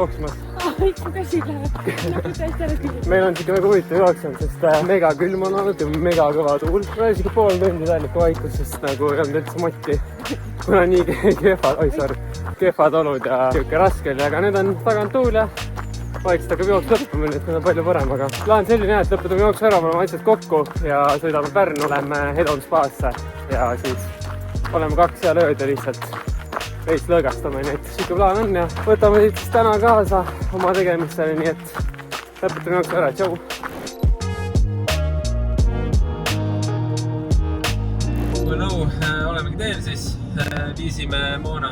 jooksmas. Ikka käsid läheb. Meil on siuke väga huvitav jooksnud, sest mega külm on olnud ja mega kõva tuul. Ma olen siuke pool tundi täielikku vaikus, sest nagu ei olnud üldse motti. Kuna nii kehvad olud ja siuke raske oli, aga nüüd on tagant tuul ja vaikselt hakkab jooks lõppuma, nii et nüüd on palju parem, aga plaan selline, et lõpetame jooksu ära, oleme asjad kokku ja sõidame Pärnu, läheme Hedon spaasse ja siis oleme 2 heal ööd ja lihtsalt veits lõõgastame, nii et siuke plaan on ja võtame siis täna kaasa oma tegemistele, nii et lõpetame jooksu ära, tšau! Olemegi teel siis, viisime Moona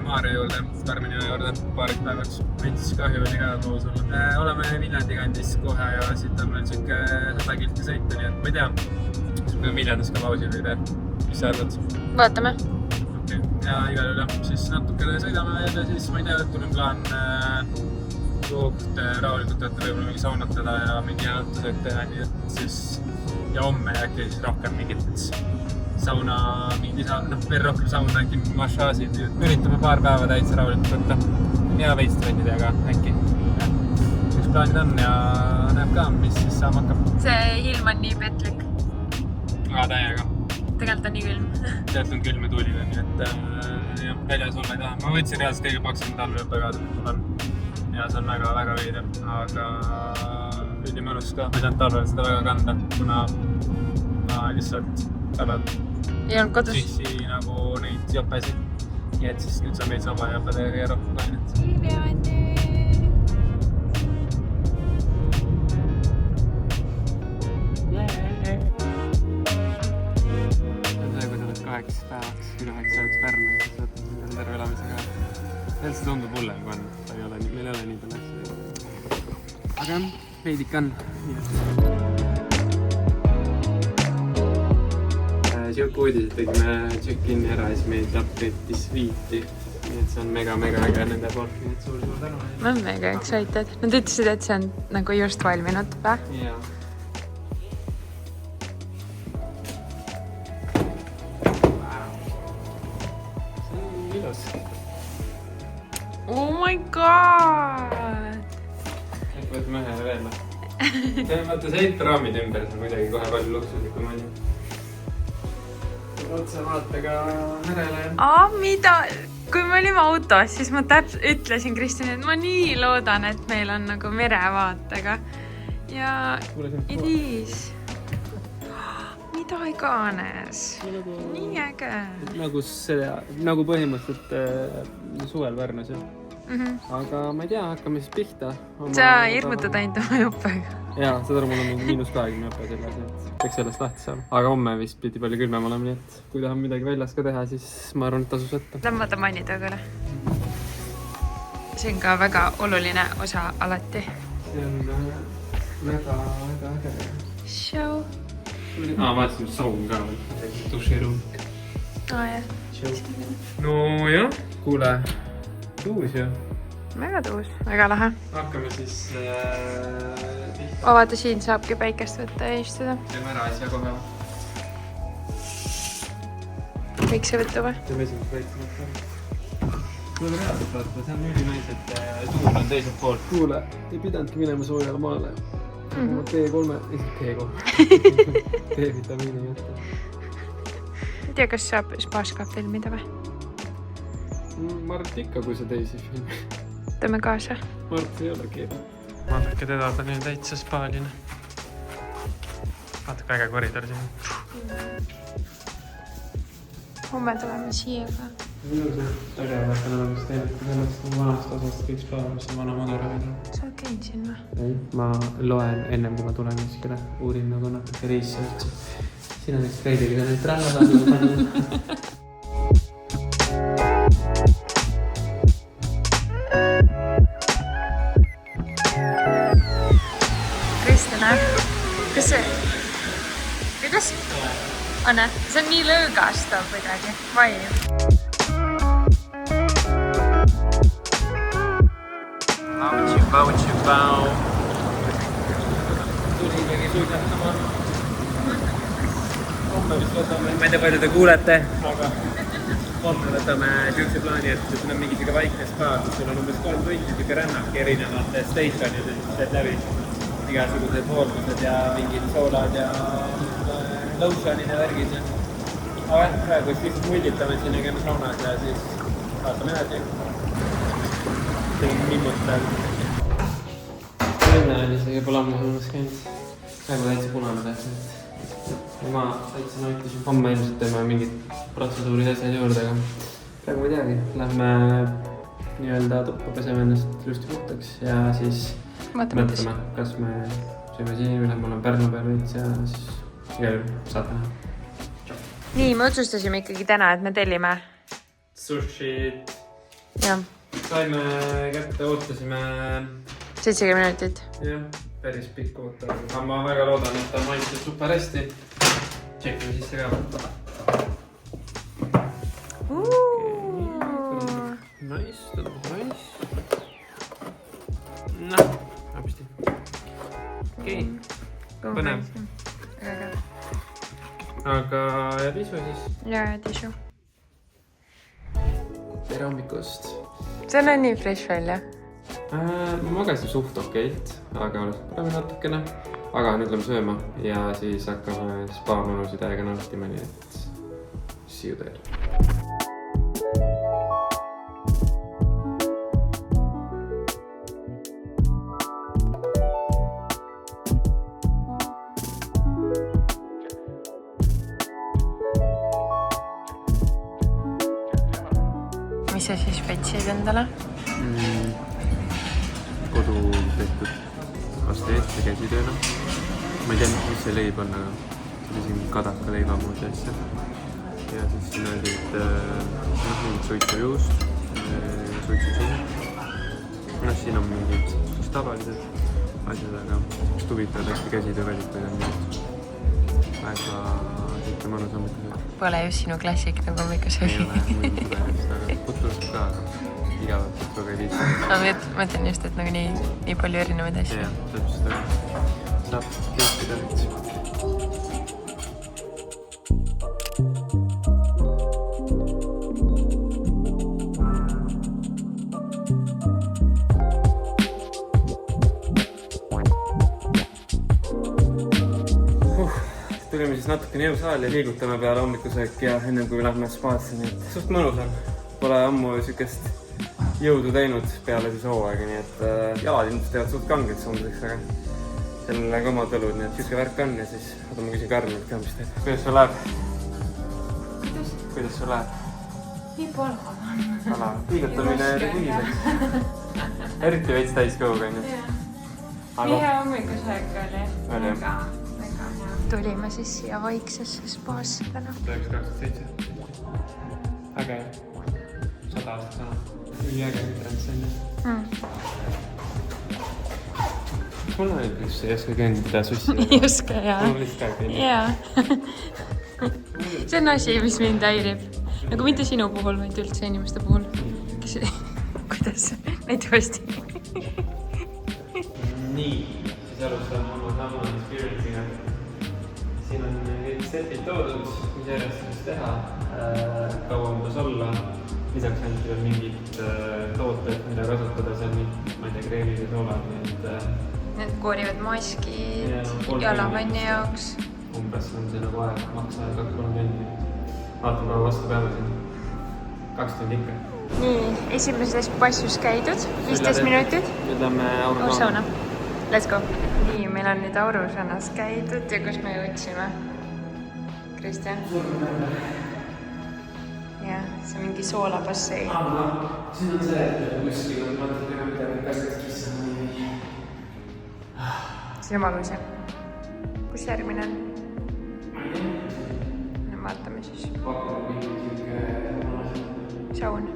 Maarja juurde, Karmini juurde paariks päevaks. Veits kahju oli ka koos olla. Oleme Viljandi kandis kohe ja siit on meil siuke 100 kilti sõita, nii et ma ei tea, kas me Viljandis ka pausi või tee. Mis sa arvad? Vaatame. Okei, ja igal juhul siis natukene sõidame ja siis ma ei tea, et tulin plaan rahulikult võtta võib-olla mingi saunatada ja mingi janutused teha, nii et siis ja homme äkki siis rohkem mingit sauna, veel rohkem sauna, äkki massaasid. Üritame paar päeva täitsa rahulikult võtta ja veits trennida, aga äkki üks plaanid on ja näeb ka, mis siis saama hakkab. See ilm on nii petlik. Täiega. Tegelikult on nii külm. Tegelikult on külm ja tuuline, nii et jah, väljas olla ei taha. Ma võtsin reaalselt kõige paksin talveõppe ka, ja see on väga veidem, aga ülimõnus ka. Ma ei saanud talvel seda väga kanda, kuna ma lihtsalt talvel ei olnud kodus. Sissi nagu neid jopesid. Nii et siis nüüd saan veits vaba jopeda ja rohkem lainet. See, kui sa oled 8 päevaks, üle 9 päevaks Pärnu ja siis võtad selle terve elamisega. Tegelikult see tundub hullem, kui on. Meil ei ole nii palju asju. Aga jah, veidik on. Siuke uudis, et tegime check-in'i ära ja siis meid update'is viiti. Nii et see on mega äge nende poolt, nii et suur tänu. Ma olen mega excited. Nad ütlesid, et see on nagu just valminud, pä? Jaa. See on ilus. Oh my god! Äkki võtame ühe veel. Vaata see raamid ümber, see on kuidagi kohe palju luksuslikum on. Otse vaatega merele. Mida? Kui me olime autos, siis ma ütlesin Kristjanile, et ma nii loodan, et meil on nagu merevaatega. Ja it is. Mida iganes. Nii äge. Nagu põhimõtteliselt suvel Pärnus, jah. Aga ma ei tea, hakkame siis pihta. Sa hirmutad ainult oma jopega. Jaa, seda mul on mingi -20 jope selles, et peaks sellest lahti saama. Aga homme vist pidi palju külmem olema, nii et kui tahame midagi väljas ka teha, siis ma arvan, et tasus võtta. Tõmmata mainida küll. See on ka väga oluline osa alati. See on väga äge. Show. Ma vaatasin saun ka, duširuum. Jah. No jah, kuule, tuus ju. Väga tuus, väga lahe. Hakkame siis Vaata, siin saabki päikest võtta ja istuda. Teeme ära asja kohe. Võiks see võtta või? Teeme esimest väiksemalt. Kuule reaalselt vaata, see on ülinais, et tuul on teiselt poolt. Kuule, ei pidanudki minema soojale maale. Ma D-vitamiini jätta. Ei tea, kas saab spaas ka filmida või? Ma arvan ikka, kui sa teisi filmi. Tõmme kaasa. Ma arvan, ei ole keeruline. Vaadake, teda ta nüüd täitsa spaaline. Vaadake, äge koridor siin. Homme tuleme siia ka. Minu see äge vaata olemas teinud sellest vanast osast kõik spa, mis on vana Madara. Sa oled käinud siin või? Ei, ma loen ennem kui ma tulen kuskile. Uurin nagu natuke research. Siin on üks kreidiliga nüüd rannad. Kas see? Kuidas? Anne, see on nii lõõgastav kuidagi. Vai? Pau. Tulimegi suisatama. Ma ei tea, palju te kuulete, aga homme võtame siukse plaani, et siin on mingi siuke vaikne spa, kus sul on umbes 3 tundi siuke rännak erinevate stationid, teed läbi igasugused hooldused ja mingid soolad ja lotionid ja värgid. Aga praegu siis mullitame siin ja käime saunas ja siis vaatame edasi. See on mimmutel. Enne oli see juba lammusuunas käinud. Praegu täitsa punane tähtsa. Ja ma täitsa nautisin. Homme ilmselt teeme mingid protseduurid asjad juurde, aga praegu ma ei teagi. Lähme nii-öelda tuppa peseme ennast ilusti puhtaks ja siis mõtleme, kas me sööme siin või lähme olen Pärnu peal veits ja siis igal juhul saad näha. Nii, me otsustasime ikkagi täna, et me tellime. Sushid. Jah. Saime kätte, ootasime 70 minutit. Jah, päris pikk ootab. Aga ma väga loodan, et ta maitseb super hästi. Tšekkime sisse ka. Nice, tundub nice. Noh, hapsti. Okei, põnev. Aga ja tisu siis? Ja tisu. Tere hommikust. See on nii fresh välja. Ma magasin suht okeilt, aga oleks parem natukene. Aga nüüd lähme sööma ja siis hakkame spa-mõnusid aega nautima, nii et see you there. Mis sa siis vetsid endale? Kodu tehtud pasteet ja käsitööna. Ma ei tea, mis see leib on, aga see oli siin kadaka leiva muud asja. Ja siis siin olid mingid suitsujuust, suitsusuhu. Siin on mingid tavalised asjad, aga huvitavad hästi käsitöö välikuid on nüüd. Väga siuke mõnus hommikusööd. Pole just sinu klassik nagu hommikusöögi. Ei ole muidu pärast, aga putrust ka, aga igavalt putruga ei viitsi. Ma mõtlen just, et nagu nii palju erinevaid asju. Jah, täpselt aga saab teistida veits. Tulime siis natukene jõusaali ja liigutame peale hommikusöök ja ennem kui lähme spaasse, nii et suht mõnus on. Pole ammu sükest jõudu teinud peale siis hooaega, nii et jalad ilmselt teevad suht kangeks homseks, aga sellele ka omad õlud, nii et siuke värk on ja siis ma küsin Karmilt ka, mis teeb. Kuidas sul läheb? Kuidas sul läheb? Nii palga on. Liigutamine kuniseks. Eriti veits täis kõhuga, on ju? Nii hea hommikusöök oli. Väga hea. Tulime siis siia vaiksesse spaasse täna. 927. Äge. 100 aastat täna. Üli äge ütrents on ju. Mul on üks ei oska kõndida sussi. Ei oska, jaa. Mul on lihtsalt ka kõndida. Jaa. See on asi, mis mind häirib. Nagu mitte sinu puhul, vaid üldse inimeste puhul. Kuidas? Näitu hästi. Nii. Siis alustame oma samma experience'iga. Siin on kõik setid toodud, mis järjest võiks teha, kaua umbes olla. Lisaks on veel mingid tooted, mida kasutada, see on nii, ma ei tea, kreemid ja soolad, nii et... Need koorivad maskid jalavanni jaoks. Umbes on see nagu aeg, maksa 2-3 tundi. Vaatame vastu peame siin 2 tundi ikka. Nii, esimeses passus käidud, 15 minutit. Nüüd lähme Aurusauna. Let's go! Nii, meil on nüüd Aurusanas käidud ja kus me jõudsime? Kristjan? Jah, see on mingi soolabassein. Siin on see, et kuskil on mõtled üle midagi kaskest kissa. See on valus, jah? Kus järgmine on? No vaatame siis. Saun.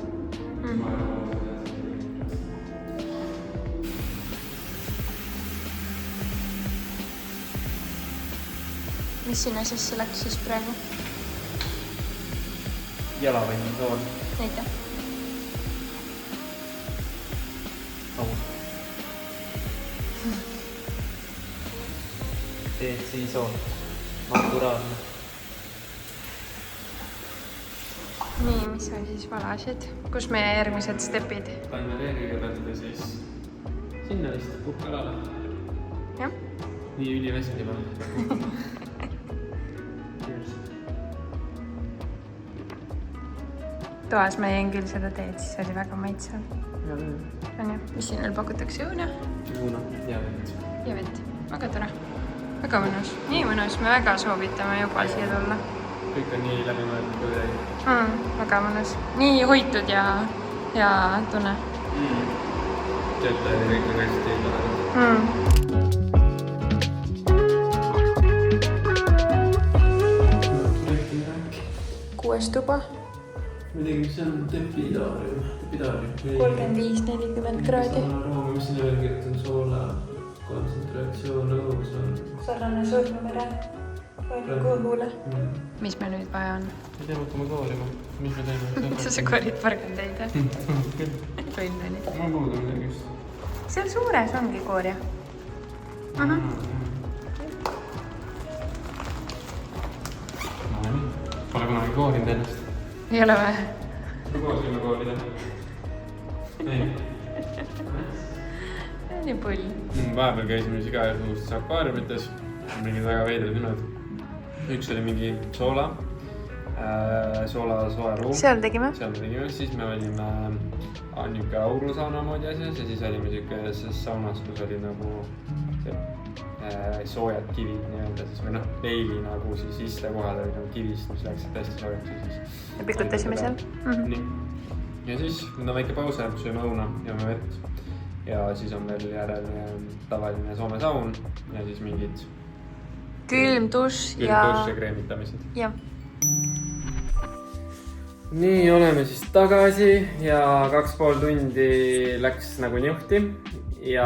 Mis sinna sisse läks siis praegu? Jalavanni sool. Näita. TC sool. Naturaalne. nii, mis sa siis valasid? Kus meie järgmised stepid? Taime veel kõigepealt ja siis sinna lihtsalt puhkalale. Jah. Nii ülivestima. Toas ma jõin küll seda teed, siis oli väga maitsev. On ju? Mis siin veel pakutakse? Õuna? Õuna ja vett. Ja vett. Väga tore. Väga mõnus. Nii mõnus. Me väga soovitame juba siia tulla. Kõik on nii läbimõeldud kui midagi. Väga mõnus. Nii hoitud ja tunne. Töötajad ja kõik on hästi lahedad. 6 tuba. Midagi, mis on tepidaarium. 35-40 kraadi. Mis siin veel kirjutan? Soola kontsentratsioon õhus on. Sarnane surmumere. Kõhule. Mis me nüüd vaja on? Me teeme hakkama koorima. Mis me teeme? Miks sa koorid pargandeid? Võin oli. Ma puudu midagi just. Seal suures ongi koorja. Pole kunagi koorinud ennast. Ei ole vaja. Me koosime koorida. Ei. Nii pull. Vahepeal käisime siis igasugustes akvaariumites. Mingid väga veidrad nimed. Üks oli mingi soola soeruum. Seal tegime. Siis me olime niuke aurusauna moodi asjas ja siis olime niukeses saunas, kus oli nagu soojad kivid nii-öelda siis või veili nagu siis istekohad oli nagu kivist, mis läksid hästi soojaks ja siis. Ja pikutasime seal. Nii. Ja siis nüüd on väike pause, sööme õuna, joome vett. Ja siis on veel järel tavaline Soome saun ja siis mingid külm dušš ja kreemitamised. Jah. Nii, oleme siis tagasi ja 2,5 tundi läks nagu njuhti. Ja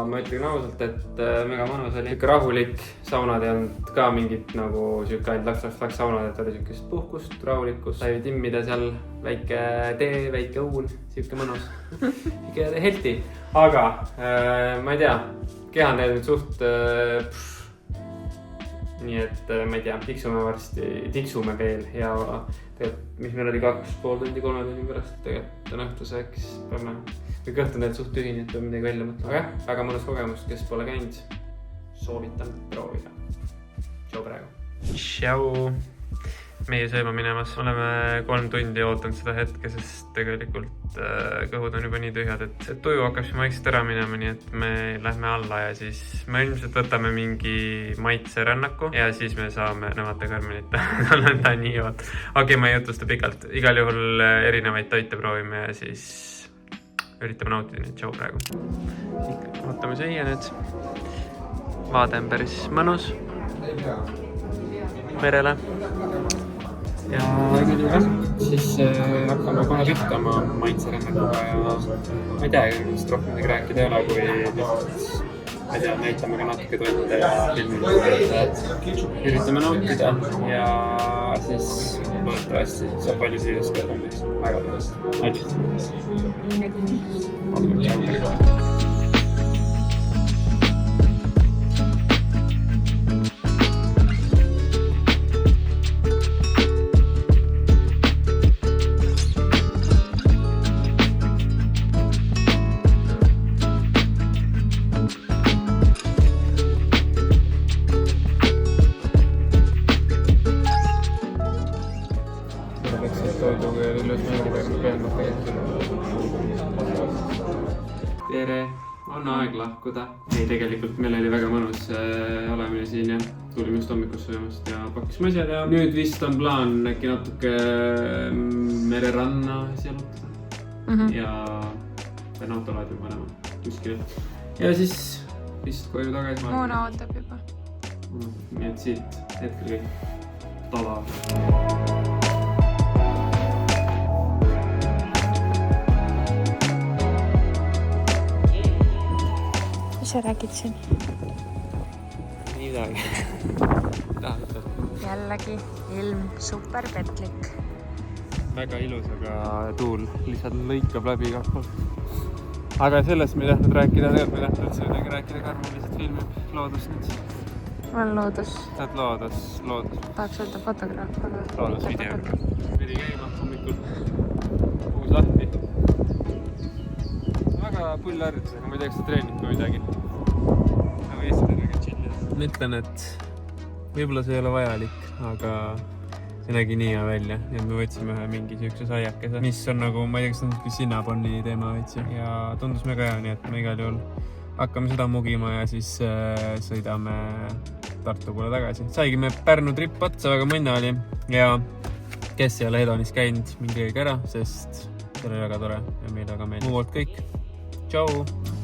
ma ütlen ausalt, et mega mõnus oli. Siuke rahulik, saunad ei olnud ka mingit nagu siuke ainult laks saunad, et oli siukest puhkust, rahulikkust. Sai timmida seal väike tee, väike uun, siuke mõnus. Siuke helti. Aga ma ei tea, keha on teinud suht nii et ma ei tea, tiksume veel ja mis meil oli 2,5 tundi, 3 tundi pärast tegelikult on õhtuseks, peame kõik õhtu need suht tühini, et peame midagi välja mõtlema. Aga väga mõnus kogemus, kes pole käinud, soovitan proovida. Tšau praegu. Tšau. Meie sööma minemas. Oleme 3 tundi ootanud seda hetke, sest tegelikult kõhud on juba nii tühjad, et tuju hakkab siin vaikselt ära minema, nii et me lähme alla ja siis me ilmselt võtame mingi maitserännaku ja siis me saame, vaata Karmenit, ta nii oot. Okei, ma ei jutusta pikalt. Igal juhul erinevaid toite proovime ja siis üritame nautida nüüd. Tšau praegu. Ootame süüa nüüd. Vaade on päris mõnus. Merele. Ja siis hakkame kohe pühtama maitserännakuga ja ma ei tea, millest rohkem midagi rääkida ei ole, kui ma ei tea, näitame ka natuke toite ja filmida. Üritame nautida ja siis loodetavasti saab palju süüast ka tõmbaks väga tõest. Aitäh! Tere, on aeg lahkuda. Ei, tegelikult meil oli väga mõnus olemine siin ja tulime just hommikus söömast ja pakkisime asjad ja nüüd vist on plaan äkki natuke mereranna jalutada ja pean autolaadima panema kuskile. Ja siis vist koju tagasi. Moona ootab juba. Nii et siit hetkel kõik tala. Mis sa räägid siin? Nii midagi. Jällegi ilm super petlik. Väga ilus, aga tuul lihtsalt lõikab läbi igalt poolt. Aga sellest me ei tahtnud rääkida, tegelikult me ei tahtnud üldse midagi rääkida, Karmen lihtsalt filmib loodust nüüd. ma olen loodus. Sa oled loodus. Tahaks öelda fotograaf, aga... Loodusvideo. Pidi käima hommikul. Uus lahti. Väga pull harjutus, aga ma ei tea, kas sa treenid või midagi. Aga Eesti on väga chillid. Ma ütlen, et võib-olla see ei ole vajalik, aga see nägi nii hea välja. Ja me võtsime ühe mingi siukse saiakese, mis on nagu, ma ei tea, kas on niisugune Cinnaboni teema võtsi. Ja tundus mega hea, nii et me igal juhul hakkame seda mugima ja siis sõidame Tartu poole tagasi. Saigi me Pärnu trip otsa, väga mõnna oli. Ja kes ei ole Hedonis käinud, mingi käige ära, sest see oli väga tore ja meil väga meeldib. Muu poolt kõik. Tšau!